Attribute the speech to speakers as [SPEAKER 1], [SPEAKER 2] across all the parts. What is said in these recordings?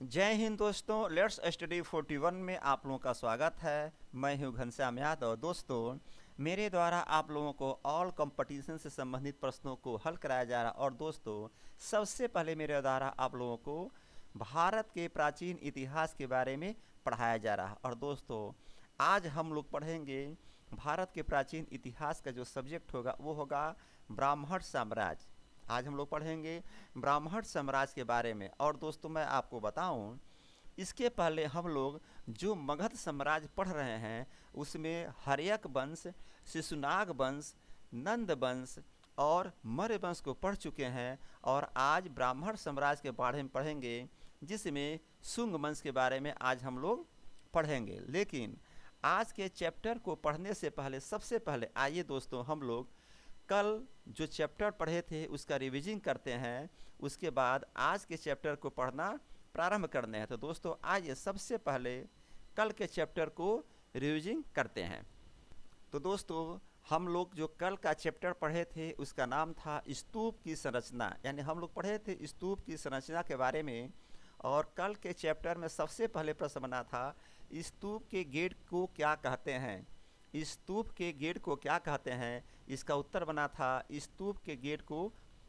[SPEAKER 1] जय हिंद दोस्तों, let's study 41 में आप लोगों का स्वागत है। मैं हूं घनश्याम यादव। दोस्तों, मेरे द्वारा आप लोगों को ऑल कंपटीशन से संबंधित प्रश्नों को हल कराया जा रहा है। और दोस्तों, सबसे पहले मेरे द्वारा आप लोगों को भारत के प्राचीन इतिहास के बारे में पढ़ाया जा रहा है। और दोस्तों, आज हम लोग पढ़ेंगे भारत के प्राचीन इतिहास का जो सब्जेक्ट होगा वो होगा ब्राह्मण साम्राज्य। आज हम लोग पढ़ेंगे ब्राह्मण साम्राज्य के बारे में। और दोस्तों, मैं आपको बताऊं, इसके पहले हम लोग जो मगध साम्राज्य पढ़ रहे हैं उसमें हर्यक वंश, शिशुनाग वंश, नंद वंश और मौर्य वंश को पढ़ चुके हैं। और आज ब्राह्मण साम्राज्य के बारे में पढ़ेंगे, जिसमें शुंग वंश के बारे में आज हम लोग पढ़ेंगे। लेकिन आज के चैप्टर को पढ़ने से पहले सबसे पहले आइए दोस्तों, हम लोग कल जो चैप्टर पढ़े थे उसका रिवीजन करते हैं। उसके बाद आज के चैप्टर को पढ़ना प्रारंभ करने हैं। तो दोस्तों, आइए सबसे पहले कल के चैप्टर को रिवीजन करते हैं। तो दोस्तों, हम लोग जो कल का चैप्टर पढ़े थे उसका नाम था स्तूप की संरचना, यानी हम लोग पढ़े थे स्तूप की संरचना के बारे में। और कल के चैप्टर में सबसे पहले प्रश्न बना था, स्तूप के गेट को क्या कहते हैं। स्तूप के गेट को क्या कहते हैं, इसका उत्तर बना था स्तूप के गेट को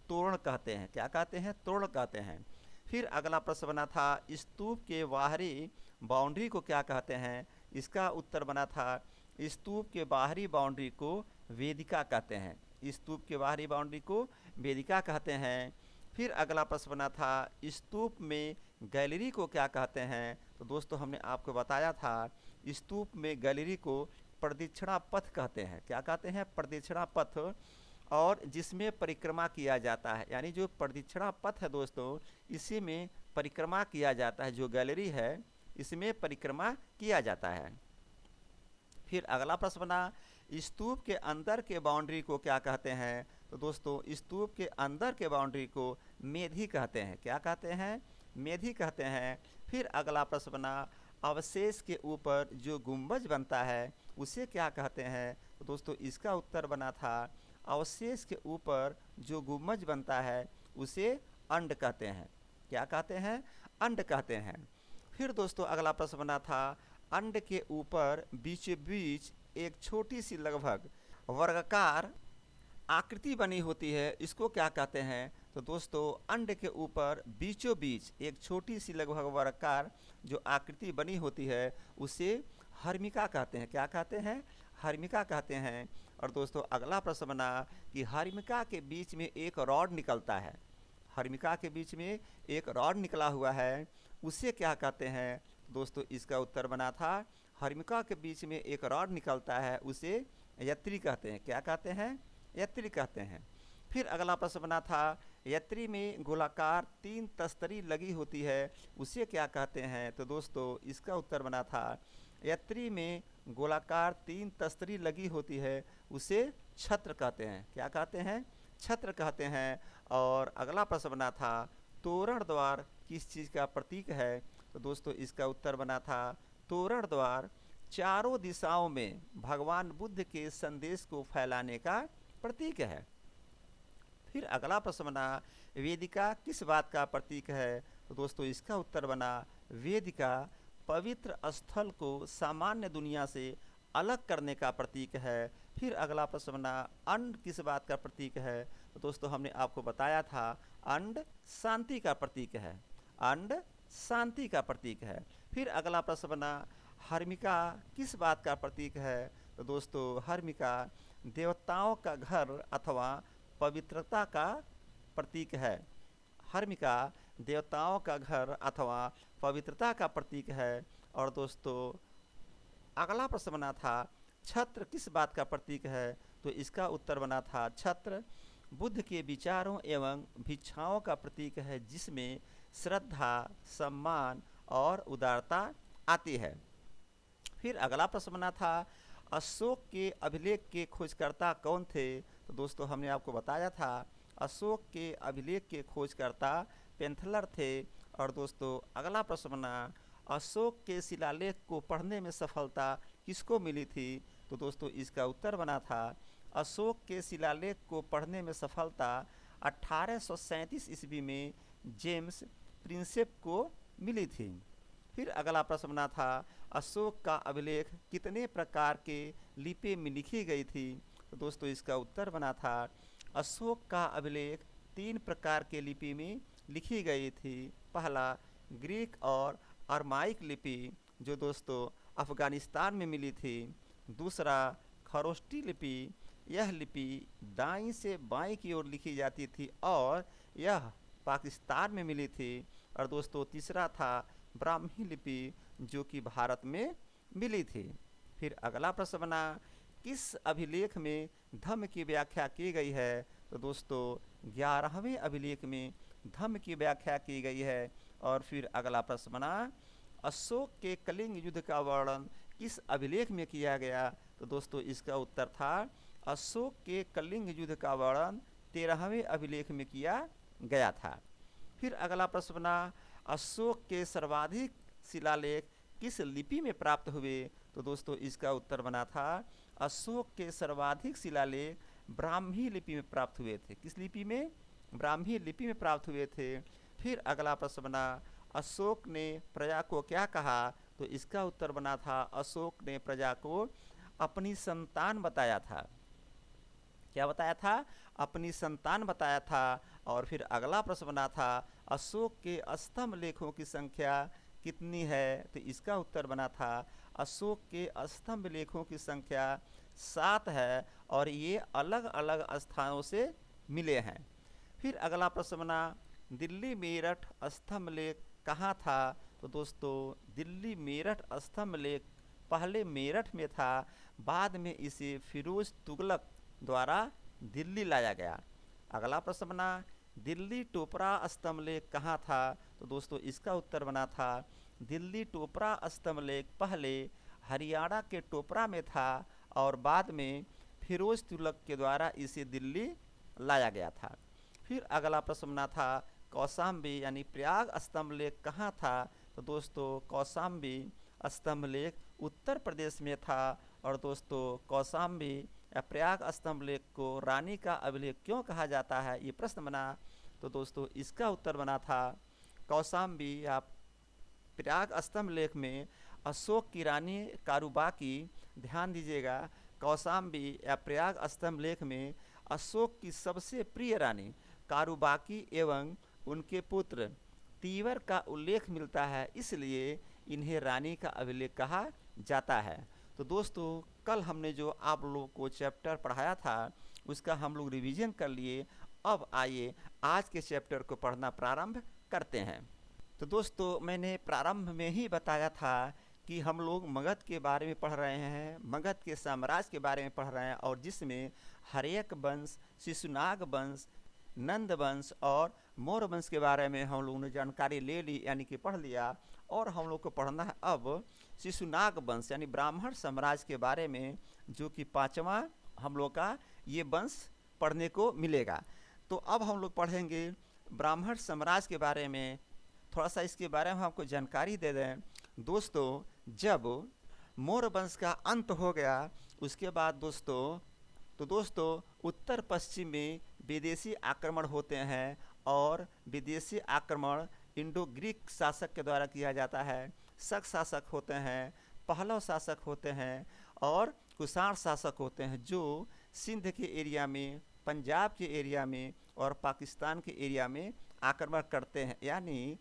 [SPEAKER 1] तोरण कहते हैं। क्या कहते हैं? तोरण कहते हैं। फिर अगला प्रश्न बना था, स्तूप के बाहरी बाउंड्री को क्या कहते हैं। इसका उत्तर बना था स्तूप के बाहरी बाउंड्री को वेदिका कहते हैं। स्तूप के बाहरी बाउंड्री को वेदिका कहते हैं। फिर अगला प्रश्न बना था, स्तूप में गैलरी को क्या कहते हैं। तो दोस्तों, हमने आपको बताया था स्तूप में गैलरी को प्रदक्षिणा पथ कहते हैं। क्या कहते हैं? प्रदक्षिणा पथ। और जिसमें परिक्रमा किया जाता है, यानी जो प्रदक्षिणा पथ है दोस्तों, इसी में परिक्रमा किया जाता है। जो गैलरी है इसमें परिक्रमा किया जाता है। फिर अगला प्रश्न बना, स्तूप के अंदर के बाउंड्री को क्या कहते हैं। तो दोस्तों, स्तूप के अंदर के बाउंड्री को मेधी कहते हैं। क्या कहते हैं? मेधी कहते हैं। फिर अगला प्रश्न बना, अवशेष के ऊपर जो गुंबज बनता है उसे क्या कहते हैं। तो दोस्तों, इसका उत्तर बना था अवशेष के ऊपर जो गुंबज बनता है उसे अंड कहते हैं। क्या कहते हैं? अंड कहते हैं। फिर दोस्तों, अगला प्रश्न बना था, अंड के ऊपर बीचों बीच एक छोटी सी लगभग वर्गाकार आकृति बनी होती है, इसको क्या कहते हैं। तो दोस्तों, अंड के ऊपर बीचों बीच एक छोटी सी लगभग वर्गाकार जो आकृति बनी होती है उसे हर्मिका कहते हैं। क्या कहते हैं? हर्मिका कहते हैं। और दोस्तों, अगला प्रश्न बना कि हर्मिका के बीच में एक रॉड निकलता है। हर्मिका के बीच में एक रॉड निकला हुआ है, उसे क्या कहते हैं। दोस्तों, इसका उत्तर बना था हर्मिका के बीच में एक रॉड निकलता है उसे यत्री कहते हैं। क्या कहते हैं? यत्री कहते हैं। फिर अगला प्रश्न बना था, यत्री में गोलाकार 3 तस्तरी लगी होती है उसे क्या कहते हैं। तो दोस्तों, इसका उत्तर बना था यत्री में गोलाकार 3 तस्तरी लगी होती है उसे छत्र कहते हैं। क्या कहते हैं? छत्र कहते हैं। और अगला प्रश्न बना था, तोरण द्वार किस चीज़ का प्रतीक है। तो दोस्तों, इसका उत्तर बना था तोरण द्वार चारों दिशाओं में भगवान बुद्ध के संदेश को फैलाने का प्रतीक है। फिर अगला प्रश्न बना, वेदिका किस बात का प्रतीक है। तो दोस्तों, इसका उत्तर बना वेदिका पवित्र स्थल को सामान्य दुनिया से अलग करने का प्रतीक है। फिर अगला प्रश्न बना, अंड किस बात का प्रतीक है। तो दोस्तों, हमने आपको बताया था अंड शांति का प्रतीक है। अंड शांति का प्रतीक है। फिर अगला प्रश्न बना, हर्मिका किस बात का प्रतीक है। तो दोस्तों, हर्मिका देवताओं का घर अथवा पवित्रता का प्रतीक है। हर्मिका देवताओं का घर अथवा पवित्रता का प्रतीक है। और दोस्तों, अगला प्रश्न बना था, छत्र किस बात का प्रतीक है। तो इसका उत्तर बना था छत्र बुद्ध के विचारों एवं भिक्षाओं का प्रतीक है, जिसमें श्रद्धा, सम्मान और उदारता आती है। फिर अगला प्रश्न बना था, अशोक के अभिलेख के खोजकर्ता कौन थे। तो दोस्तों, हमने आपको बताया था अशोक के अभिलेख के खोजकर्ता पेंथलर थे। और दोस्तों, अगला प्रश्न बना, अशोक के शिलालेख को पढ़ने में सफलता किसको मिली थी। तो दोस्तों, इसका उत्तर बना था अशोक के शिलालेख को पढ़ने में सफलता 1837 ईस्वी में जेम्स प्रिंसेप को मिली थी। फिर अगला प्रश्न बना था, अशोक का अभिलेख कितने प्रकार के लिपि में लिखी गई थी? तो दोस्तों इसका उत्तर बना था, अशोक का अभिलेख 3 प्रकार के लिपि में लिखी गई थी। पहला ग्रीक और अरमाइक लिपि, जो दोस्तों अफगानिस्तान में मिली थी। दूसरा खरोष्टी लिपि, यह लिपि दाईं से बाईं की ओर लिखी जाती थी और यह पाकिस्तान में मिली थी। और दोस्तों तीसरा था ब्राह्मी लिपि, जो कि भारत में मिली थी। फिर अगला प्रश्न बना, किस अभिलेख में धम्म की व्याख्या की गई है? तो दोस्तों 11वें अभिलेख में धम्म की व्याख्या की गई है। और फिर अगला प्रश्न बना, अशोक के कलिंग युद्ध का वर्णन किस अभिलेख में किया गया? तो दोस्तों इसका उत्तर था, अशोक के कलिंग युद्ध का वर्णन 13वें अभिलेख में किया गया था। फिर अगला प्रश्न बना, अशोक के सर्वाधिक शिलालेख किस लिपि में प्राप्त हुए? तो दोस्तों इसका उत्तर बना था, अशोक के सर्वाधिक शिलालेख ब्राह्मी लिपि में प्राप्त हुए थे। किस लिपि में? ब्राह्मी लिपि में प्राप्त हुए थे। फिर अगला प्रश्न बना, अशोक ने प्रजा को क्या कहा? तो इसका उत्तर बना था, अशोक ने प्रजा को अपनी संतान बताया था। क्या बताया था? अपनी संतान बताया था। और फिर अगला प्रश्न बना था, अशोक के स्तंभ लेखों की संख्या कितनी है? तो इसका उत्तर बना था, अशोक के स्तंभ लेखों की संख्या 7 है और ये अलग अलग स्थानों से मिले हैं। फिर अगला प्रश्न बना, दिल्ली मेरठ स्तंभ लेख कहाँ था? तो दोस्तों दिल्ली मेरठ स्तंभ लेख पहले मेरठ में था, बाद में इसे फिरोज तुगलक द्वारा दिल्ली लाया गया। अगला प्रश्न बना, दिल्ली टोपरा स्तंभ लेख कहाँ था? तो दोस्तों इसका उत्तर बना था, दिल्ली टोपरा स्तंभ लेख पहले हरियाणा के टोपरा में था और बाद में फिरोज तुगलक के द्वारा इसे दिल्ली लाया गया था। फिर अगला प्रश्न बना था, कौशाम्बी यानी प्रयाग स्तंभ लेख कहाँ था? तो दोस्तों कौशाम्बी स्तंभ लेख उत्तर प्रदेश में था। और दोस्तों कौशाम्बी या प्रयाग स्तंभ लेख को रानी का अभिलेख क्यों कहा जाता है, ये प्रश्न बना। तो दोस्तों इसका उत्तर बना था, कौशाम्बी या प्रयाग स्तंभ लेख में अशोक की रानी कारूबाकी, ध्यान दीजिएगा, कौशाम्बी या प्रयाग स्तंभ लेख में अशोक की सबसे प्रिय रानी कारूबाकी एवं उनके पुत्र तीवर का उल्लेख मिलता है, इसलिए इन्हें रानी का अभिलेख कहा जाता है। तो दोस्तों कल हमने जो आप लोगों को चैप्टर पढ़ाया था उसका हम लोग रिवीजन कर लिए। अब आइए आज के चैप्टर को पढ़ना प्रारंभ करते हैं। तो दोस्तों मैंने प्रारंभ में ही बताया था कि हम लोग मगध के बारे में पढ़ रहे हैं, मगध के साम्राज्य के बारे में पढ़ रहे हैं, और जिसमें हर्यक वंश, शिशुनाग वंश, नंद वंश और मौर्य वंश के बारे में हम लोगों ने जानकारी ले ली, यानी कि पढ़ लिया। और हम लोग को पढ़ना है अब शिशुनाग वंश यानी ब्राह्मण साम्राज्य के बारे में, जो कि 5वां हम लोग का ये वंश पढ़ने को मिलेगा। तो अब हम लोग पढ़ेंगे ब्राह्मण साम्राज्य के बारे में। थोड़ा सा इसके बारे में हमको जानकारी दे दें। दोस्तों जब मौर्य वंश का अंत हो गया उसके बाद दोस्तों उत्तर पश्चिम में विदेशी आक्रमण होते हैं, और विदेशी आक्रमण इंडो ग्रीक शासक के द्वारा किया जाता है। शक शासक होते हैं, पहलव शासक होते हैं और कुषाण शासक होते हैं, जो सिंध के एरिया में, पंजाब के एरिया में और पाकिस्तान के एरिया में आक्रमण करते हैं। यानी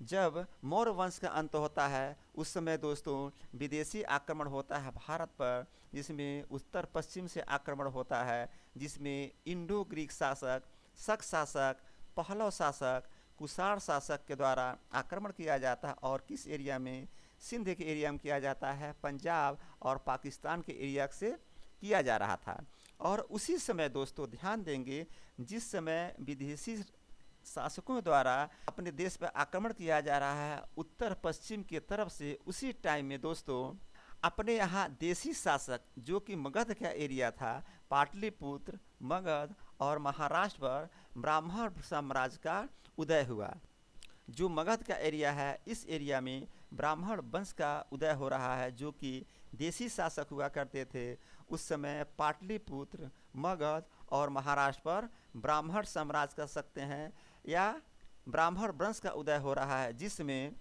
[SPEAKER 1] जब मौर्य वंश का अंत होता है उस समय दोस्तों विदेशी आक्रमण होता है भारत पर, जिसमें उत्तर पश्चिम से आक्रमण होता है, जिसमें इंडो ग्रीक शासक, शक शासक, पहलव शासक, कुषाण शासक के द्वारा आक्रमण किया जाता है। और किस एरिया में? सिंध के एरिया में किया जाता है, पंजाब और पाकिस्तान के एरिया से किया जा रहा था। और उसी समय दोस्तों ध्यान देंगे, जिस समय विदेशी शासकों द्वारा अपने देश पर आक्रमण किया जा रहा है उत्तर पश्चिम की तरफ से, उसी टाइम में दोस्तों अपने यहाँ देशी शासक जो कि मगध का एरिया था, पाटलिपुत्र, मगध और महाराष्ट्र पर ब्राह्मण साम्राज्य का उदय हुआ। जो मगध का एरिया है इस एरिया में ब्राह्मण वंश का उदय हो रहा है, जो कि देशी शासक हुआ करते थे। उस समय पाटलिपुत्र, मगध और महाराष्ट्र पर ब्राह्मण साम्राज्य कर सकते हैं, या ब्राह्मण वंश का उदय हो रहा है, जिसमें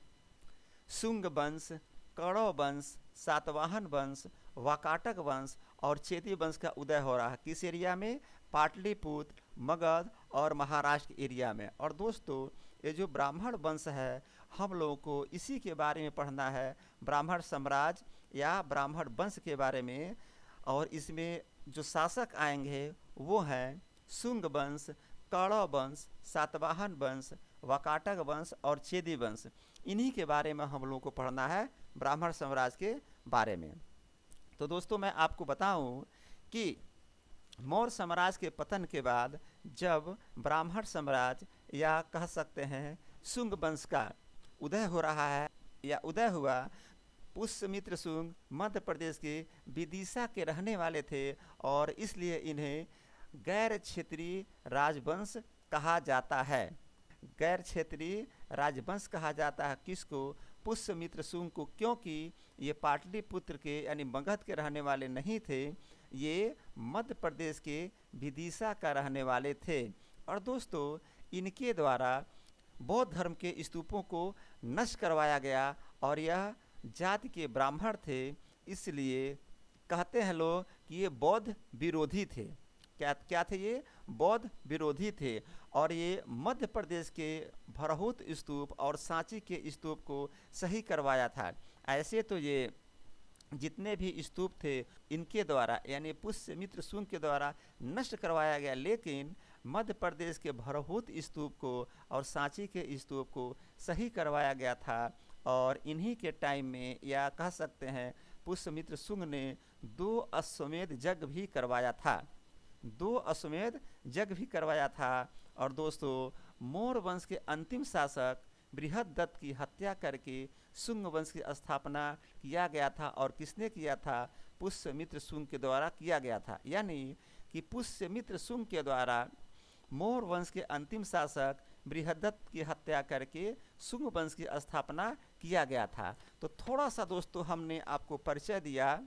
[SPEAKER 1] शुंग वंश, कौरव वंश, सातवाहन वंश, वाकाटक वंश और चेदी वंश का उदय हो रहा है। किस एरिया में? पाटलिपुत्र, मगध और महाराष्ट्र एरिया में। और दोस्तों, ये जो ब्राह्मण वंश है, हम लोगों को इसी के बारे में पढ़ना है, ब्राह्मण साम्राज्य या ब्राह्मण वंश के बारे में। और इसमें जो शासक आएंगे वो हैं शुंग वंश, कौरव वंश, सातवाहन वंश, वाकाटक वंश और चेदी वंश। इन्हीं के बारे में हम लोगों को पढ़ना है, ब्राह्मण साम्राज्य के बारे में। तो दोस्तों, मैं आपको बताऊं कि मौर्य साम्राज्य के पतन के बाद जब ब्राह्मण साम्राज्य या कह सकते हैं शुंग वंश का उदय हो रहा है या उदय हुआ, पुष्यमित्र शुंग मध्य प्रदेश के विदिशा के रहने वाले थे और इसलिए इन्हें गैर क्षेत्रीय राजवंश कहा जाता है। गैर क्षेत्रीय राजवंश कहा जाता है किसको? पुष्यमित्र शुंग को, क्योंकि ये पाटलिपुत्र के यानी मगध के रहने वाले नहीं थे, ये मध्य प्रदेश के विदिशा का रहने वाले थे। और दोस्तों, इनके द्वारा बौद्ध धर्म के स्तूपों को नष्ट करवाया गया और यह जाति के ब्राह्मण थे, इसलिए कहते हैं लोग कि ये बौद्ध विरोधी थे। क्या क्या थे ये? बौद्ध विरोधी थे। और ये मध्य प्रदेश के भरहुत स्तूप और सांची के स्तूप को सही करवाया था। ऐसे तो ये जितने भी स्तूप थे इनके द्वारा यानी पुष्यमित्र शुंग के द्वारा नष्ट करवाया गया, लेकिन मध्य प्रदेश के भरहुत स्तूप को और सांची के स्तूप को सही करवाया गया था। और इन्हीं के टाइम में या कह सकते हैं पुष्यमित्र शुंग ने 2 अश्वमेध यज्ञ भी करवाया था। 2 अश्वमेध यज्ञ भी करवाया था। और दोस्तों, मौर्य वंश के अंतिम शासक बृहदत्त की हत्या करके शुंग वंश की स्थापना किया गया था। और किसने किया था? पुष्यमित्र शुंग के द्वारा किया गया था। यानी कि पुष्यमित्र शुंग के द्वारा मौर्य वंश के अंतिम शासक बृहदत्त की हत्या करके शुंग वंश की स्थापना किया गया था। तो थोड़ा सा दोस्तों हमने आपको परिचय दिया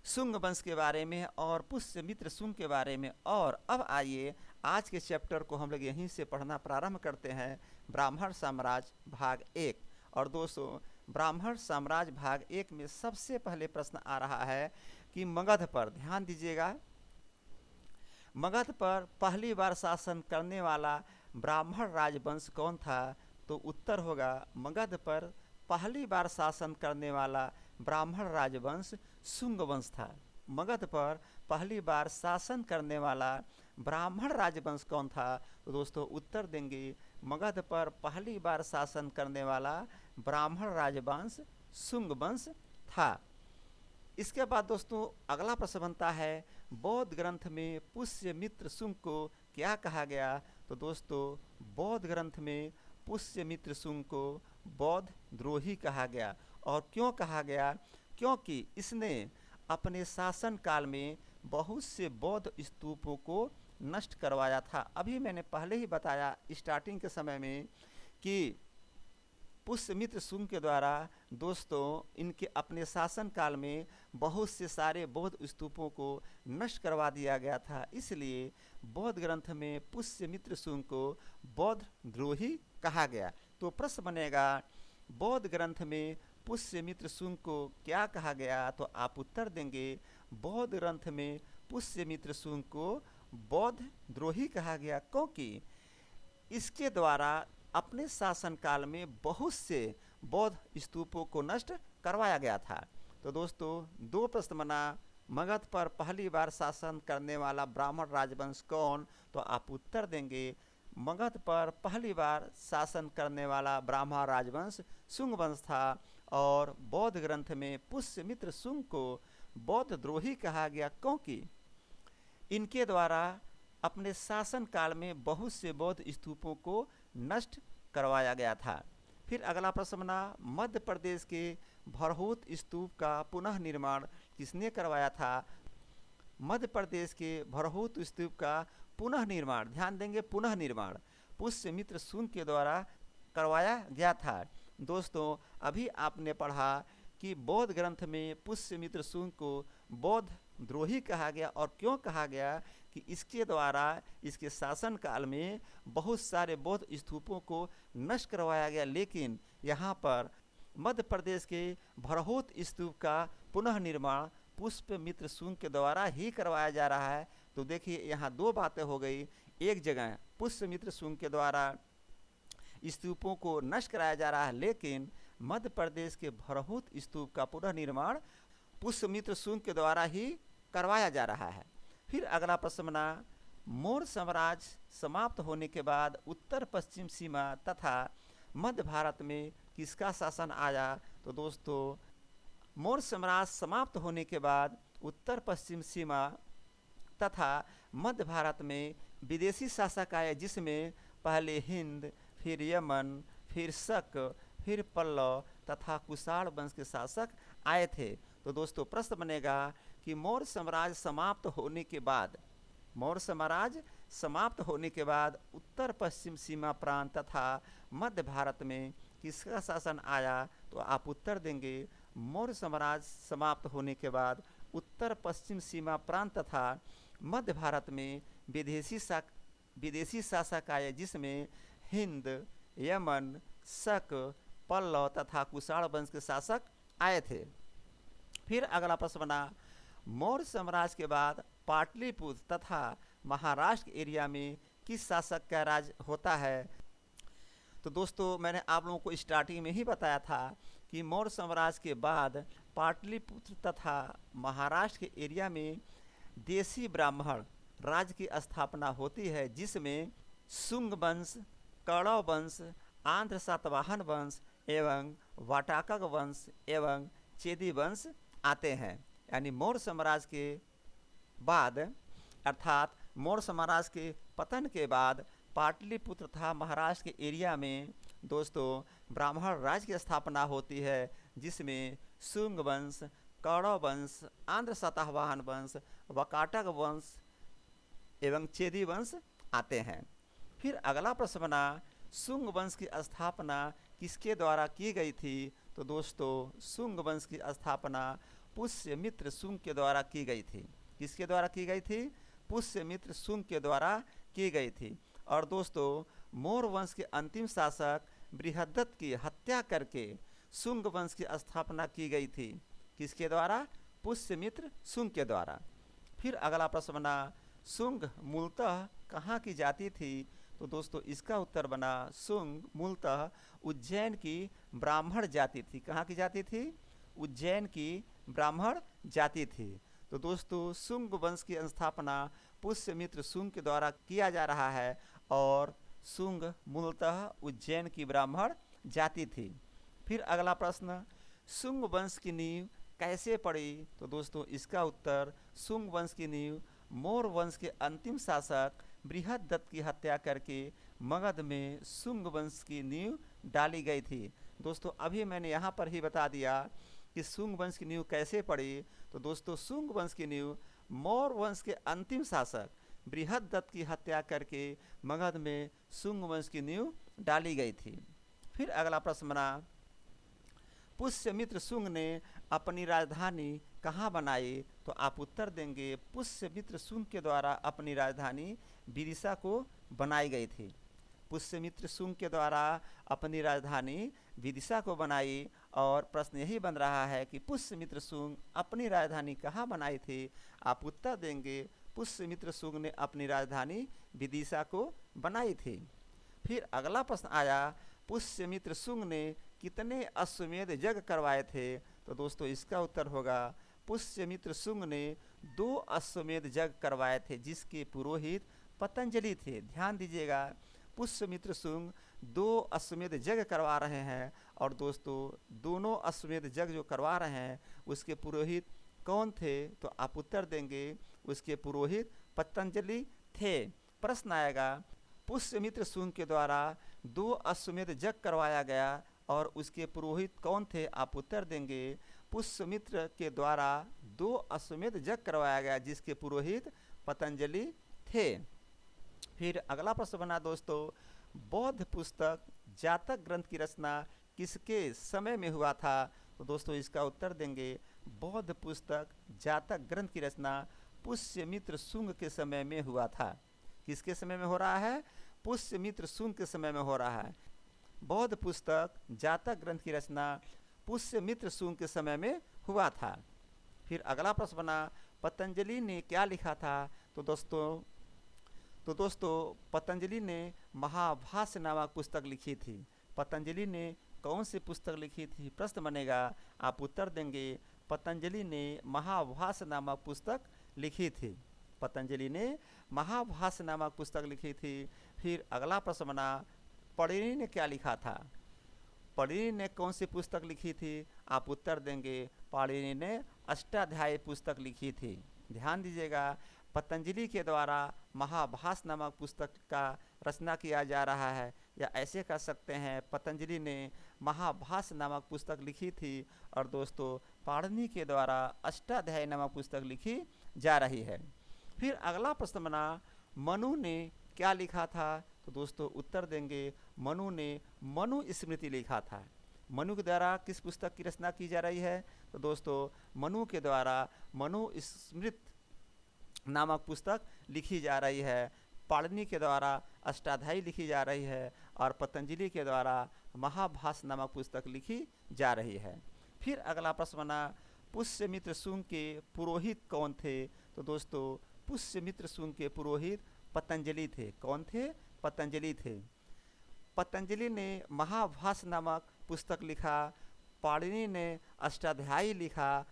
[SPEAKER 1] शुंग वंश के बारे में और पुष्यमित्र शुंग के बारे में। और अब आइए आज के चैप्टर को हम लोग यहीं से पढ़ना प्रारंभ करते हैं, ब्राह्मण साम्राज्य भाग 1। और दोस्तों, ब्राह्मण साम्राज्य भाग 1 में सबसे पहले प्रश्न आ रहा है कि मगध पर, ध्यान दीजिएगा, मगध पर पहली बार शासन करने वाला ब्राह्मण राजवंश कौन था? तो उत्तर होगा मगध पर पहली बार शासन करने वाला ब्राह्मण राजवंश शुंग वंश था। मगध पर पहली बार शासन करने वाला ब्राह्मण राजवंश कौन था? तो दोस्तों उत्तर देंगे मगध पर पहली बार शासन करने वाला ब्राह्मण राजवंश शुंग वंश था। इसके बाद दोस्तों अगला प्रश्न बनता है, बौद्ध ग्रंथ में पुष्यमित्र शुंग को क्या कहा गया? तो दोस्तों बौद्ध ग्रंथ में पुष्यमित्र शुंग को बौद्ध द्रोही कहा गया। और क्यों कहा गया? क्योंकि इसने अपने शासन काल में बहुत से बौद्ध स्तूपों को नष्ट करवाया था। अभी मैंने पहले ही बताया स्टार्टिंग के समय में कि पुष्यमित्र शुंग के द्वारा दोस्तों इनके अपने शासन काल में बहुत से सारे बौद्ध स्तूपों को नष्ट करवा दिया गया था। इसलिए बौद्ध ग्रंथ में पुष्यमित्र शुंग को बौद्ध द्रोही कहा गया। तो प्रश्न बनेगा, बौद्ध ग्रंथ में पुष्यमित्र शुंग को क्या कहा गया? तो आप उत्तर देंगे बौद्ध ग्रंथ में पुष्यमित्र शुंग को बौद्ध द्रोही कहा गया, क्योंकि इसके द्वारा अपने शासन काल में बहुत से बौद्ध स्तूपों को नष्ट करवाया गया था। तो दोस्तों 2 प्रश्न बना, मगध पर पहली बार शासन करने वाला ब्राह्मण राजवंश कौन? तो आप उत्तर देंगे मगध पर पहली बार शासन करने वाला ब्राह्मण राजवंश शुंग वंश था। और बौद्ध ग्रंथ में पुष्यमित्र शुंग को बौद्ध द्रोही कहा गया, क्योंकि इनके द्वारा अपने शासन काल में बहुत से बौद्ध स्तूपों को नष्ट करवाया गया था। फिर अगला प्रश्न बना, मध्य प्रदेश के भरहुत स्तूप का पुनः निर्माण किसने करवाया था? मध्य प्रदेश के भरहुत स्तूप का पुनः निर्माण, ध्यान देंगे पुनः निर्माण, पुष्यमित्र शुंग के द्वारा करवाया गया था। दोस्तों अभी आपने पढ़ा कि बौद्ध ग्रंथ में पुष्यमित्र शुंग को बौद्ध द्रोही कहा गया। और क्यों कहा गया? कि इसके द्वारा इसके शासनकाल में बहुत सारे बौद्ध स्तूपों को नष्ट करवाया गया, लेकिन यहाँ पर मध्य प्रदेश के भरहोत स्तूप का पुनः निर्माण पुष्यमित्र शुंग के द्वारा ही करवाया जा रहा है। तो देखिए यहाँ दो बातें हो गई, एक जगह पुष्यमित्र शुंग के द्वारा स्तूपों को नष्ट कराया जा रहा है, लेकिन मध्य प्रदेश के भरहुत स्तूप का पुनः निर्माण पुष्यमित्र शुंग के द्वारा ही करवाया जा रहा है। फिर अगला प्रश्न बना, मौर्य साम्राज्य समाप्त होने के बाद उत्तर पश्चिम सीमा तथा मध्य भारत में किसका शासन आया? तो दोस्तों मौर्य साम्राज्य समाप्त होने के बाद उत्तर पश्चिम सीमा तथा मध्य भारत में विदेशी शासक आए, जिसमें पहले हिंद, फिर यमन, फिर शक, फिर पल्लव तथा कुषाण वंश के शासक आए थे। तो दोस्तों प्रश्न बनेगा कि मौर्य साम्राज्य समाप्त होने के बाद, मौर्य साम्राज्य समाप्त होने के बाद उत्तर पश्चिम सीमा प्रांत तथा मध्य भारत में किसका शासन आया? तो आप उत्तर देंगे मौर्य साम्राज्य समाप्त होने के बाद उत्तर पश्चिम सीमा प्रांत तथा मध्य भारत में विदेशी शासक आए, जिसमें हिंद, यमन, शक, पल्लव तथा कुषाण वंश के शासक आए थे। फिर अगला प्रश्न बना, मौर्य साम्राज्य के बाद पाटलिपुत्र तथा महाराष्ट्र एरिया में किस शासक का राज होता है? तो दोस्तों मैंने आप लोगों को स्टार्टिंग में ही बताया था कि मौर्य साम्राज्य के बाद पाटलिपुत्र तथा महाराष्ट्र के एरिया में देशी ब्राह्मण राज्य की स्थापना होती है, जिसमें शुंग वंश, कौरव वंश, आंध्र सातवाहन वंश एवं वाटाकक वंश एवं चेदी वंश आते हैं। यानी मौर्य साम्राज्य के बाद अर्थात मौर्य साम्राज्य के पतन के बाद पाटलिपुत्र तथा महाराष्ट्र के एरिया में दोस्तों ब्राह्मण राज्य की स्थापना होती है, जिसमें शुंग वंश, कौरव वंश, आंध्र सातवाहन वंश, वाकाटक वंश एवं चेदी वंश आते हैं। फिर अगला प्रश्न बना, शुंग वंश की स्थापना किसके द्वारा की गई थी? तो दोस्तों शुंग वंश की स्थापना पुष्यमित्र शुंग के द्वारा की गई थी। किसके द्वारा की गई थी? पुष्यमित्र शुंग के द्वारा की गई थी। और दोस्तों मौर्य वंश के अंतिम शासक बृहद्रथ की हत्या करके शुंग वंश की स्थापना की गई थी। किसके द्वारा? पुष्यमित्र शुंग के द्वारा। फिर अगला प्रश्न बना, शुंग मूलतः कहाँ की जाति थी? तो दोस्तों इसका उत्तर बना शुंग मूलतः उज्जैन की ब्राह्मण जाति थी। कहाँ की जाति थी? उज्जैन की ब्राह्मण जाति थी। तो दोस्तों शुंग वंश की स्थापना पुष्यमित्र शुंग के द्वारा किया जा रहा है और शुंग मूलतः उज्जैन की ब्राह्मण जाति थी। फिर अगला प्रश्न, शुंग वंश की नींव कैसे पड़ी? तो दोस्तों इसका उत्तर शुंग वंश की नींव मौर्य वंश के अंतिम शासक बृहद्रथ की हत्या करके मगध में शुंग वंश की नींव डाली गई थी। दोस्तों अभी मैंने यहाँ पर ही बता दिया कि शुंग वंश की नींव कैसे पड़ी। तो दोस्तों शुंग वंश की नींव मौर्य वंश के अंतिम शासक बृहद्रथ की हत्या करके मगध में शुंग वंश की नींव डाली गई थी। फिर अगला प्रश्न बना, पुष्यमित्र शुंग ने अपनी राजधानी कहाँ बनाई? तो आप उत्तर देंगे पुष्यमित्र शुंग के द्वारा अपनी राजधानी विदिशा को बनाई गई थी। पुष्यमित्र शुंग के द्वारा अपनी राजधानी विदिशा को बनाई और प्रश्न यही बन रहा है कि पुष्यमित्र शुंग अपनी राजधानी कहाँ बनाई थी? आप उत्तर देंगे पुष्यमित्र शुंग ने अपनी राजधानी विदिशा को बनाई थी। फिर अगला प्रश्न आया, पुष्यमित्र शुंग ने कितने अश्वमेध यज्ञ करवाए थे? तो दोस्तों इसका उत्तर होगा पुष्यमित्र शुंग ने 2 अश्वमेध यज्ञ करवाए थे, जिसके पुरोहित पतंजलि थे। ध्यान दीजिएगा, पुष्यमित्र शुंग 2 अश्वमेध यज्ञ करवा रहे हैं और दोस्तों दोनों अश्वमेध यज्ञ जो करवा रहे हैं उसके पुरोहित कौन थे? तो आप उत्तर देंगे उसके पुरोहित पतंजलि थे। प्रश्न आएगा, पुष्यमित्र शुंग के द्वारा 2 अश्वमेध यज्ञ करवाया गया और उसके पुरोहित कौन थे? आप उत्तर देंगे पुष्यमित्र के द्वारा 2 अश्वमेध यज्ञ करवाया गया, जिसके पुरोहित पतंजलि थे। फिर अगला प्रश्न बना दोस्तों, बौद्ध पुस्तक जातक ग्रंथ की रचना किसके समय में हुआ था? तो दोस्तों इसका उत्तर देंगे बौद्ध पुस्तक जातक ग्रंथ की रचना पुष्यमित्र शुंग के समय में हुआ था। किसके समय में हो रहा है? पुष्यमित्र शुंग के समय में हो रहा है। बौद्ध पुस्तक जातक ग्रंथ की रचना पुष्यमित्र शुंग के समय में हुआ था। फिर अगला प्रश्न बना, पतंजलि ने क्या लिखा था? तो दोस्तों पतंजलि ने महाभाष्य नामक पुस्तक लिखी थी। पतंजलि ने कौन सी पुस्तक लिखी थी? प्रश्न बनेगा, आप उत्तर देंगे पतंजलि ने महाभाष्य नामक पुस्तक लिखी थी। पतंजलि ने महाभाष्य नामक पुस्तक लिखी थी। फिर अगला प्रश्न बना, पणिनि ने क्या लिखा था? पणिनि ने कौन सी पुस्तक लिखी थी? आप उत्तर देंगे पणिनि ने अष्टाध्यायी पुस्तक लिखी थी। ध्यान दीजिएगा, पतंजलि के द्वारा महाभाष्य नामक पुस्तक का रचना किया जा रहा है, या ऐसे कह सकते हैं पतंजलि ने महाभाष्य नामक पुस्तक लिखी थी और दोस्तों पाणिनि के द्वारा अष्टाध्यायी नामक पुस्तक लिखी जा रही है। फिर अगला प्रश्न बना, मनु ने क्या लिखा था? तो दोस्तों उत्तर देंगे मनु ने मनु स्मृति लिखा था। मनु के द्वारा किस पुस्तक की रचना की जा रही है? तो दोस्तों मनु के द्वारा मनु स्मृति नामक पुस्तक लिखी जा रही है। पाणिनि के द्वारा अष्टाध्यायी लिखी जा रही है और पतंजलि के द्वारा महाभाष्य नामक पुस्तक लिखी जा रही है। फिर अगला प्रश्न बना, पुष्यमित्र शुंग के पुरोहित कौन थे? तो दोस्तों पुष्यमित्र शुंग के पुरोहित पतंजलि थे। कौन थे? पतंजलि थे। पतंजलि ने महाभाष्य नामक पुस्तक लिखा, पाणिनि ने अष्टाध्यायी लिखा,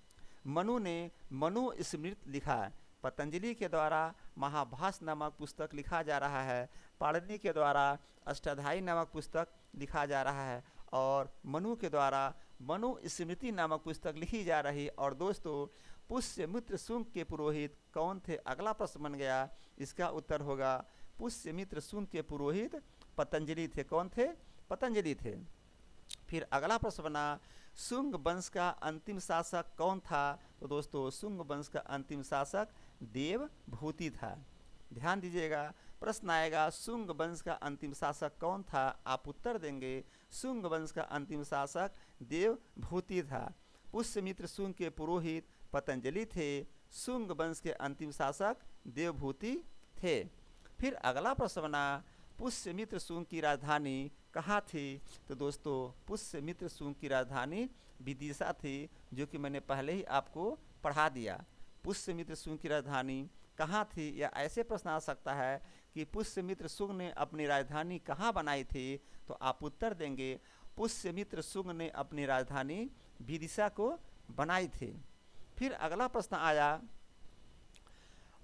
[SPEAKER 1] मनु ने मनु स्मृति लिखा। पतंजलि के द्वारा महाभाष्य नामक पुस्तक लिखा जा रहा है, पाणिनि के द्वारा अष्टाध्यायी नामक पुस्तक लिखा जा रहा है और मनु के द्वारा मनु स्मृति नामक पुस्तक लिखी जा रही। और दोस्तों पुष्यमित्र शुंग के पुरोहित कौन थे? अगला प्रश्न बन गया, इसका उत्तर होगा पुष्यमित्र शुंग के पुरोहित पतंजलि थे। कौन थे? पतंजलि थे। फिर अगला प्रश्न बना, शुंग वंश का अंतिम शासक कौन था? तो दोस्तों शुंग वंश का अंतिम शासक देवभूति था। ध्यान दीजिएगा, प्रश्न आएगा शुंग वंश का अंतिम शासक कौन था? आप उत्तर देंगे शुंग वंश का अंतिम शासक देवभूति था। पुष्यमित्र शुंग के पुरोहित पतंजलि थे, शुंग वंश के अंतिम शासक देवभूति थे। फिर अगला प्रश्न बना, पुष्यमित्र शुंग की राजधानी कहाँ थी? तो दोस्तों पुष्यमित्र शुंग की राजधानी विदिशा थी, जो कि मैंने पहले ही आपको पढ़ा दिया। पुष्यमित्र शुंग की राजधानी कहाँ थी? या ऐसे प्रश्न आ सकता है कि पुष्यमित्र शुंग ने अपनी राजधानी कहाँ बनाई थी? तो आप उत्तर देंगे पुष्यमित्र शुंग ने अपनी राजधानी विदिशा को बनाई थी। फिर अगला प्रश्न आया,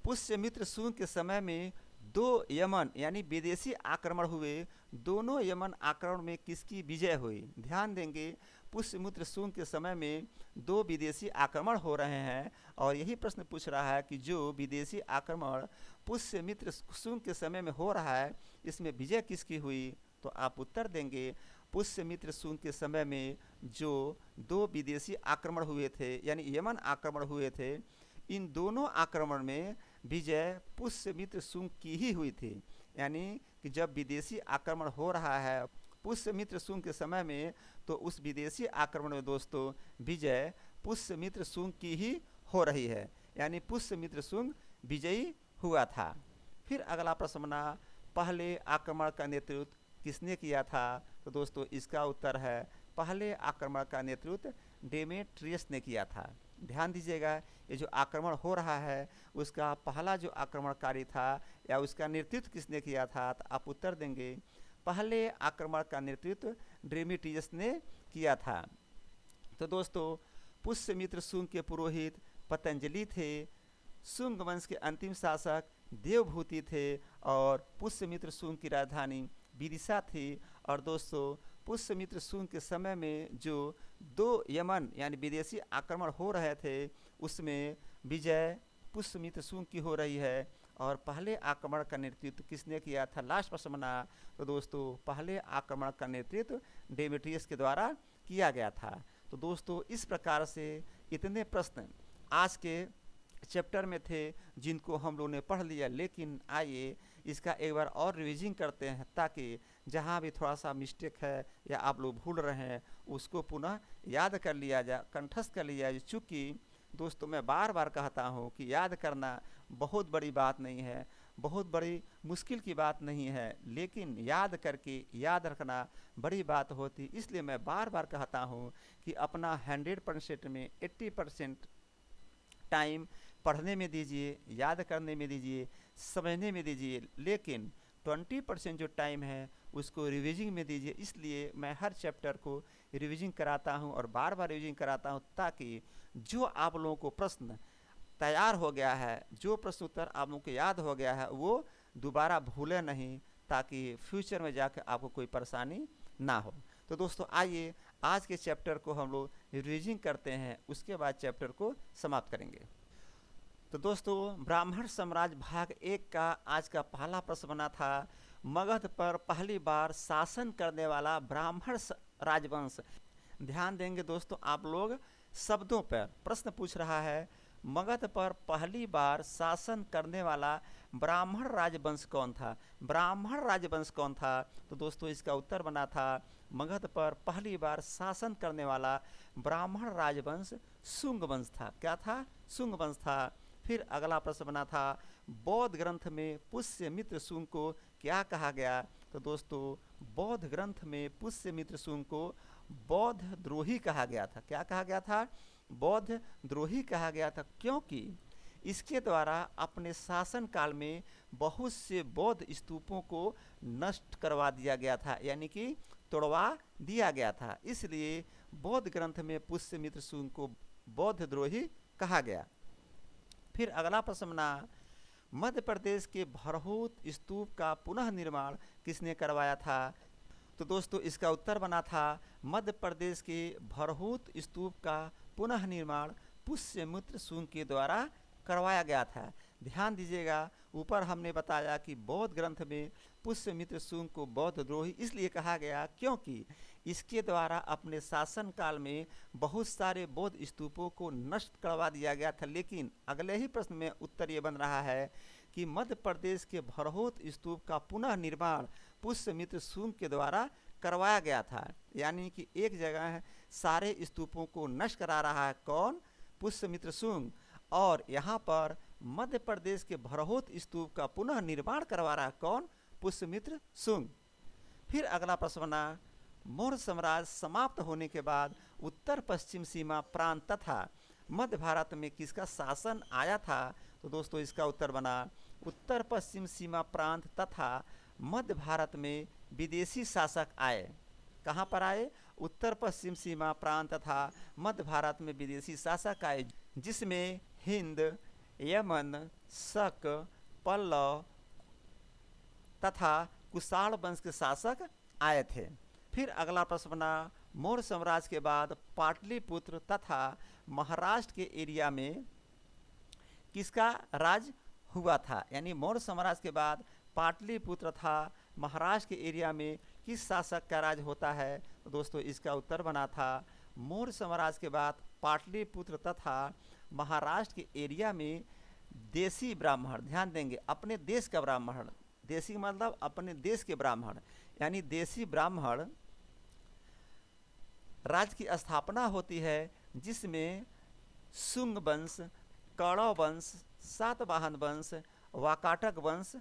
[SPEAKER 1] पुष्यमित्र शुंग के समय में दो यमन यानी विदेशी आक्रमण हुए, दोनों यमन आक्रमण में किसकी विजय हुई? ध्यान देंगे, पुष्यमित्र शुंग के समय में दो विदेशी आक्रमण हो रहे हैं और यही प्रश्न पूछ रहा है कि जो विदेशी आक्रमण पुष्यमित्र शुंग के समय में हो रहा है, इसमें विजय किसकी हुई? तो आप उत्तर देंगे पुष्यमित्र शुंग के समय में जो दो विदेशी आक्रमण हुए थे यानी यमन आक्रमण हुए थे, इन दोनों आक्रमण में विजय पुष्यमित्र शुंग की ही हुई थी। यानी कि जब विदेशी आक्रमण हो रहा है पुष्यमित्र शुंग के समय में, तो उस विदेशी आक्रमण में दोस्तों विजय पुष्यमित्र शुंग की ही हो रही है, यानी पुष्यमित्र शुंग विजयी हुआ था। फिर अगला प्रश्न बना, पहले आक्रमण का नेतृत्व किसने किया था? तो दोस्तों इसका उत्तर है पहले आक्रमण का नेतृत्व डेमेट्रियस ने किया था। ध्यान दीजिएगा, ये जो आक्रमण हो रहा है उसका पहला जो आक्रमणकारी था या उसका नेतृत्व किसने किया था? तो आप उत्तर देंगे पहले आक्रमण का नेतृत्व डेमेट्रियस ने किया था। तो दोस्तों पुष्यमित्र शुंग के पुरोहित पतंजलि थे, शुंग वंश के अंतिम शासक देवभूति थे और पुष्यमित्र शुंग की राजधानी विदिशा थी। और दोस्तों पुष्यमित्र शुंग के समय में जो दो यमन यानी विदेशी आक्रमण हो रहे थे उसमें विजय पुष्यमित्र शुंग की हो रही है। और पहले आक्रमण का नेतृत्व किसने किया था? लास्ट प्रश्न बना। तो दोस्तों पहले आक्रमण का नेतृत्व डेमेट्रियस के द्वारा किया गया था। तो दोस्तों इस प्रकार से इतने प्रश्न आज के चैप्टर में थे जिनको हम लोगों ने पढ़ लिया, लेकिन आइए इसका एक बार और रिवीजिंग करते हैं ताकि जहाँ भी थोड़ा सा मिस्टेक है या आप लोग भूल रहे हैं उसको पुनः याद कर लिया जाए, कंठस्थ कर लिया जाए। चूँकि दोस्तों मैं बार बार कहता हूँ कि याद करना बहुत बड़ी बात नहीं है, बहुत बड़ी मुश्किल की बात नहीं है, लेकिन याद करके याद रखना बड़ी बात होती। इसलिए मैं बार बार कहता हूँ कि अपना 100% में 80% टाइम पढ़ने में दीजिए, याद करने में दीजिए, समझने में दीजिए, लेकिन 20% जो टाइम है उसको रिवीजिंग में दीजिए। इसलिए मैं हर चैप्टर को रिवीजिंग कराता हूँ और बार बार रिवीजिंग कराता हूँ, ताकि जो आप लोगों को प्रश्न तैयार हो गया है, जो प्रश्न उत्तर आप लोगों को याद हो गया है, वो दोबारा भूले नहीं, ताकि फ्यूचर में जाकर आपको कोई परेशानी ना हो। तो दोस्तों आइए आज के चैप्टर को हम लोग रिवीजिंग करते हैं, उसके बाद चैप्टर को समाप्त करेंगे। तो दोस्तों ब्राह्मण साम्राज्य भाग 1 का आज का पहला प्रश्न बना था, मगध पर पहली बार शासन करने वाला ब्राह्मण राजवंश। ध्यान देंगे दोस्तों आप लोग शब्दों पर, प्रश्न पूछ रहा है मगध पर पहली बार शासन करने वाला ब्राह्मण राजवंश कौन था। ब्राह्मण राजवंश कौन था? तो दोस्तों इसका उत्तर बना था मगध पर पहली बार शासन करने वाला ब्राह्मण राजवंश शुंग वंश था। क्या था? शुंग वंश था। फिर अगला प्रश्न बना था बौद्ध ग्रंथ में पुष्यमित्र शुंग को क्या कहा गया। तो दोस्तों बौद्ध ग्रंथ में पुष्यमित्र शुंग को बौद्ध द्रोही कहा गया था। क्या कहा गया था? बौद्ध द्रोही कहा गया था, क्योंकि इसके द्वारा अपने शासन काल में बहुत से बौद्ध स्तूपों को नष्ट करवा दिया गया था, यानी कि तोड़वा दिया गया था। इसलिए बौद्ध ग्रंथ में पुष्यमित्र शुंग को बौद्ध द्रोही कहा गया। फिर अगला प्रश्न बना मध्य प्रदेश के भरहूत स्तूप का पुनः निर्माण किसने करवाया था। तो दोस्तों इसका उत्तर बना था मध्य प्रदेश के भरहूत स्तूप का पुनः निर्माण पुष्यमित्र शुंग के द्वारा करवाया गया था। ध्यान दीजिएगा, ऊपर हमने बताया कि बौद्ध ग्रंथ में पुष्यमित्र शुंग को बौद्ध द्रोही इसलिए कहा गया क्योंकि इसके द्वारा अपने शासन काल में बहुत सारे बौद्ध स्तूपों को नष्ट करवा दिया गया था। लेकिन अगले ही प्रश्न में उत्तर ये बन रहा है कि मध्य प्रदेश के भरहूत स्तूप का पुनः निर्माण पुष्यमित्र शुंग के द्वारा करवाया गया था, यानी कि एक जगह सारे स्तूपों को नष्ट करा रहा है कौन? पुष्यमित्र शुंग। और यहाँ पर मध्य प्रदेश के भरहूत स्तूप का पुनः निर्माण करवा रहा है कौन? पुष्यमित्र शुंग। फिर अगला प्रश्न बना मौर्य साम्राज्य समाप्त होने के बाद उत्तर पश्चिम सीमा प्रांत तथा मध्य भारत में किसका शासन आया था। तो दोस्तों इसका उत्तर बना उत्तर पश्चिम सीमा प्रांत तथा मध्य भारत में विदेशी शासक आए। कहाँ पर आए? उत्तर पश्चिम सीमा प्रांत तथा मध्य भारत में विदेशी शासक आए, जिसमें हिंद, यमन, शक, पल्लव तथा कुषाण वंश के शासक आए थे। फिर अगला प्रश्न बना मौर्य साम्राज्य के बाद पाटलिपुत्र तथा महाराष्ट्र के एरिया में किसका राज हुआ था। यानी मौर्य साम्राज्य के बाद पाटलिपुत्र तथा महाराष्ट्र के एरिया में किस शासक का राज होता है। तो दोस्तों इसका उत्तर बना था मौर्य साम्राज्य के बाद पाटलिपुत्र तथा महाराष्ट्र के एरिया में देसी ब्राह्मण, ध्यान देंगे अपने देश का ब्राह्मण, देसी मतलब अपने देश के ब्राह्मण, यानी देसी ब्राह्मण राज्य की स्थापना होती है, जिसमें शुंग वंश, कौरव वंश, सातवाहन वंश, वाकाटक वंश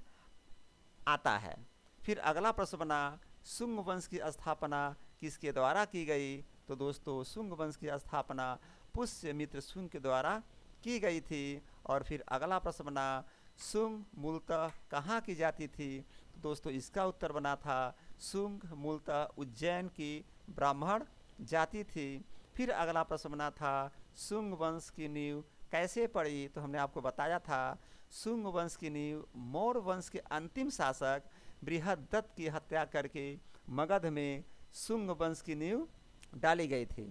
[SPEAKER 1] आता है। फिर अगला प्रश्न बना शुंग वंश की स्थापना किसके द्वारा की गई। तो दोस्तों शुंग वंश की स्थापना पुष्यमित्र शुंग के द्वारा की गई थी। और फिर अगला प्रश्न बना शुंग मूलतः कहाँ की जाती थी। तो दोस्तों इसका उत्तर बना था शुंग मूलतः उज्जैन की ब्राह्मण जाति थी। फिर अगला प्रश्न बना था शुंग वंश की नींव कैसे पड़ी। तो हमने आपको बताया था शुंग वंश की नींव मौर्य वंश के अंतिम शासक बृहद्रथ की हत्या करके मगध में शुंग वंश की नींव डाली गई थी।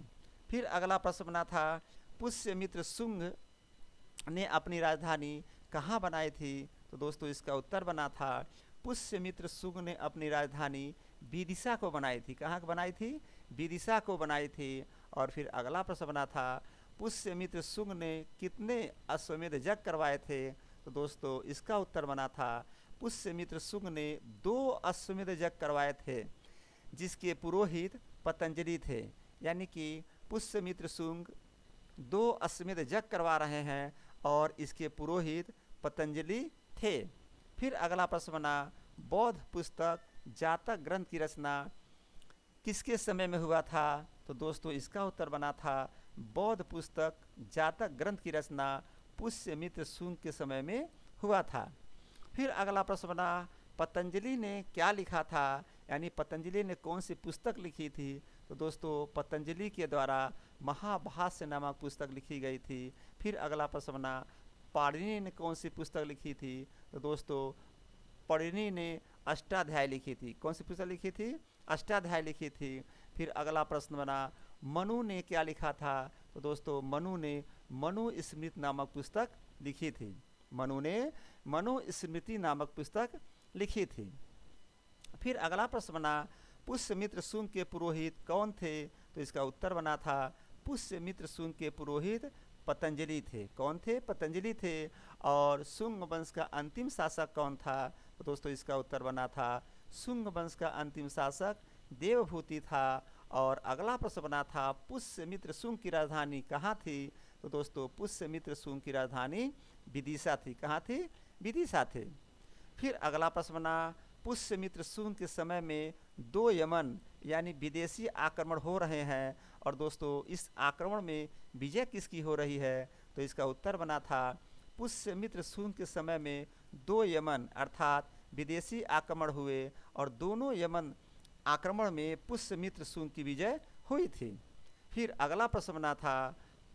[SPEAKER 1] फिर अगला प्रश्न बना था पुष्यमित्र शुंग ने अपनी राजधानी कहाँ बनाई थी। तो दोस्तों इसका उत्तर बना था पुष्यमित्र शुंग ने अपनी राजधानी विदिशा को बनाई थी। कहाँ को बनाई थी? विदिशा को बनाई थी। और फिर अगला प्रश्न बना था पुष्यमित्र शुंग ने कितने अश्वमेध यज्ञ करवाए थे। तो दोस्तों इसका उत्तर बना था पुष्यमित्र शुंग ने 2 अश्वमेध यज्ञ करवाए थे, जिसके पुरोहित पतंजलि थे। यानी कि पुष्यमित्र शुंग 2 अश्वमेध यज्ञ करवा रहे हैं और इसके पुरोहित पतंजलि थे। फिर अगला प्रश्न बना, बौद्ध पुस्तक जातक ग्रंथ की रचना किसके समय में हुआ था? तो दोस्तों इसका उत्तर बना था बौद्ध पुस्तक जातक ग्रंथ की रचना पुष्यमित्र शुंग के समय में हुआ था। फिर अगला प्रश्न बना, पतंजलि ने क्या लिखा था? यानी पतंजलि ने कौन सी पुस्तक लिखी थी? तो दोस्तों पतंजलि के द्वारा महाभाष्य नामक पुस्तक लिखी गई थी। फिर अगला प्रश्न बना, पाणिनि ने कौन सी पुस्तक लिखी थी? तो दोस्तों पाणिनि ने अष्टाध्याय लिखी थी। कौन सी पुस्तक लिखी थी? अष्टाध्याय लिखी थी। फिर अगला प्रश्न बना, मनु ने क्या लिखा था? तो दोस्तों मनु ने मनु स्मृति नामक पुस्तक लिखी थी। मनु ने मनु स्मृति नामक पुस्तक लिखी थी। फिर अगला प्रश्न बना, पुष्यमित्र शुंग के पुरोहित कौन थे? तो इसका उत्तर बना था पुष्यमित्र शुंग के पुरोहित पतंजलि थे। कौन थे? पतंजलि थे। और शुंग वंश का अंतिम शासक कौन था? तो दोस्तों इसका उत्तर बना था शुंग वंश का अंतिम शासक देवभूति था। और अगला प्रश्न बना था पुष्यमित्र शुंग की राजधानी कहाँ थी? तो दोस्तों पुष्यमित्र शुंग की राजधानी विदिशा थी। कहाँ थी? विदिशा थे। फिर अगला प्रश्न बना, पुष्यमित्र शुंग के समय में 2 यमन यानी विदेशी आक्रमण हो रहे हैं और दोस्तों इस आक्रमण में विजय किसकी हो रही है? तो इसका उत्तर बना था पुष्यमित्र शुंग के समय में 2 यमन अर्थात विदेशी आक्रमण हुए और दोनों यमन आक्रमण में पुष्यमित्र शुंग की विजय हुई थी। फिर अगला प्रश्न बना था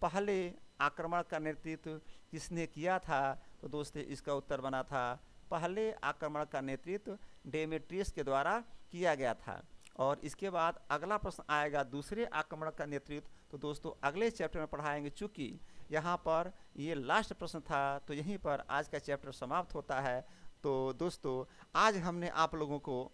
[SPEAKER 1] पहले आक्रमण का नेतृत्व किसने किया था? तो दोस्तों इसका उत्तर बना था पहले आक्रमण का नेतृत्व डेमेट्रियस के द्वारा किया गया था। और इसके बाद अगला प्रश्न आएगा दूसरे आक्रमण का नेतृत्व। तो दोस्तों अगले चैप्टर में पढ़ाएंगे। चूँकि यहाँ पर ये लास्ट प्रश्न था तो यहीं पर आज का चैप्टर समाप्त होता है। तो दोस्तों आज हमने आप लोगों को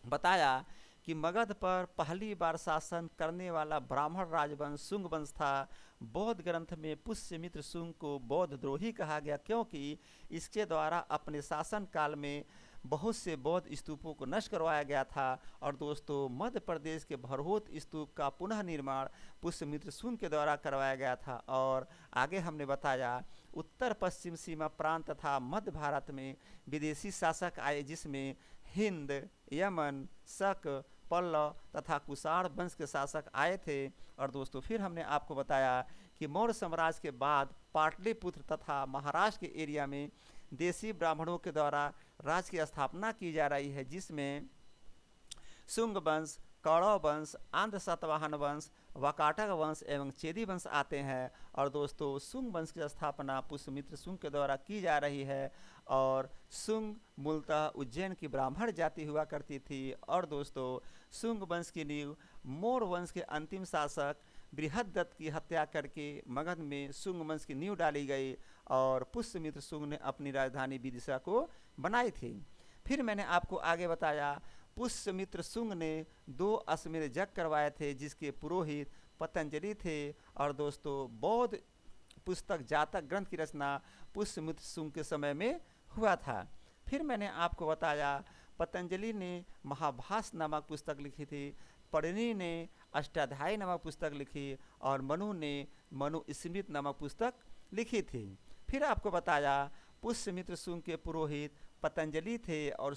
[SPEAKER 1] बताया कि मगध पर पहली बार शासन करने वाला ब्राह्मण राजवंश शुंग वंश था। बौद्ध ग्रंथ में पुष्यमित्र शुंग को बौद्ध द्रोही कहा गया क्योंकि इसके द्वारा अपने शासन काल में बहुत से बौद्ध स्तूपों को नष्ट करवाया गया था। और दोस्तों मध्य प्रदेश के भरहोत स्तूप का पुनः निर्माण पुष्यमित्र शुंग के द्वारा करवाया गया था। और आगे हमने बताया उत्तर पश्चिम सीमा प्रांत तथा मध्य भारत में विदेशी शासक आए जिसमें हिंद, यमन, शक, पल्लव तथा कुषाण वंश के शासक आए थे। और दोस्तों फिर हमने आपको बताया कि मौर्य साम्राज्य के बाद पाटलिपुत्र तथा महाराष्ट्र के एरिया में देशी ब्राह्मणों के द्वारा राज्य की स्थापना की जा रही है जिसमें शुंग वंश, कौरव वंश, आंध्र सातवाहन वंश, वाकाटक वंश एवं चेदी वंश आते हैं। और दोस्तों शुंग वंश की स्थापना पुष्यमित्र शुंग के द्वारा की जा रही है। और शुंग मूलतः उज्जैन की ब्राह्मण जाति हुआ करती थी। और दोस्तों शुंग वंश की नींव मौर्य वंश के अंतिम शासक बृहद्रथ की हत्या करके मगध में शुंग वंश की नींव डाली गई और पुष्यमित्र शुंग ने अपनी राजधानी विदिशा को बनाई थी। फिर मैंने आपको आगे बताया पुष्यमित्र शुंग ने 2 अश्वमेध यज्ञ करवाए थे जिसके पुरोहित पतंजलि थे। और दोस्तों बौद्ध पुस्तक जातक ग्रंथ की रचना पुष्यमित्र शुंग के समय में हुआ था। फिर मैंने आपको बताया पतंजलि ने महाभाष्य नामक पुस्तक लिखी थी, पाणिनि ने अष्टाध्यायी नामक पुस्तक लिखी और मनु ने मनु स्मृति नामक पुस्तक लिखी थी। फिर आपको बताया पुष्यमित्र शुंग के पुरोहित पतंजलि थे और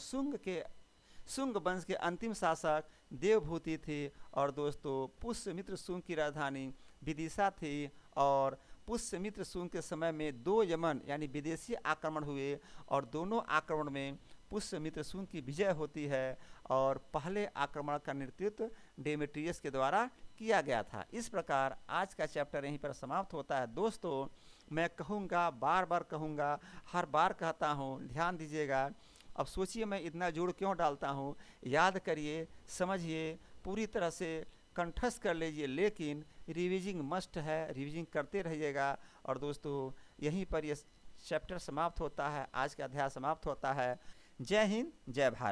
[SPEAKER 1] शुंग वंश के अंतिम शासक देवभूति थे। और दोस्तों पुष्यमित्र शुंग की राजधानी विदिशा थी। और पुष्यमित्र शुंग के समय में 2 यमन यानी विदेशी आक्रमण हुए और दोनों आक्रमण में पुष्यमित्र शुंग की विजय होती है। और पहले आक्रमण का नेतृत्व डेमेट्रियस के द्वारा किया गया था। इस प्रकार आज का चैप्टर यहीं पर समाप्त होता है। दोस्तों मैं कहूँगा, बार बार कहूँगा, हर बार कहता हूँ, ध्यान दीजिएगा। अब सोचिए मैं इतना जोड़ क्यों डालता हूँ। याद करिए, समझिए, पूरी तरह से कंठस्थ कर लीजिए, लेकिन रिविजिंग मस्ट है, रिविजिंग करते रहिएगा। और दोस्तों यहीं पर ये चैप्टर समाप्त होता है, आज का अध्याय समाप्त होता है। जय हिंद, जय भारत।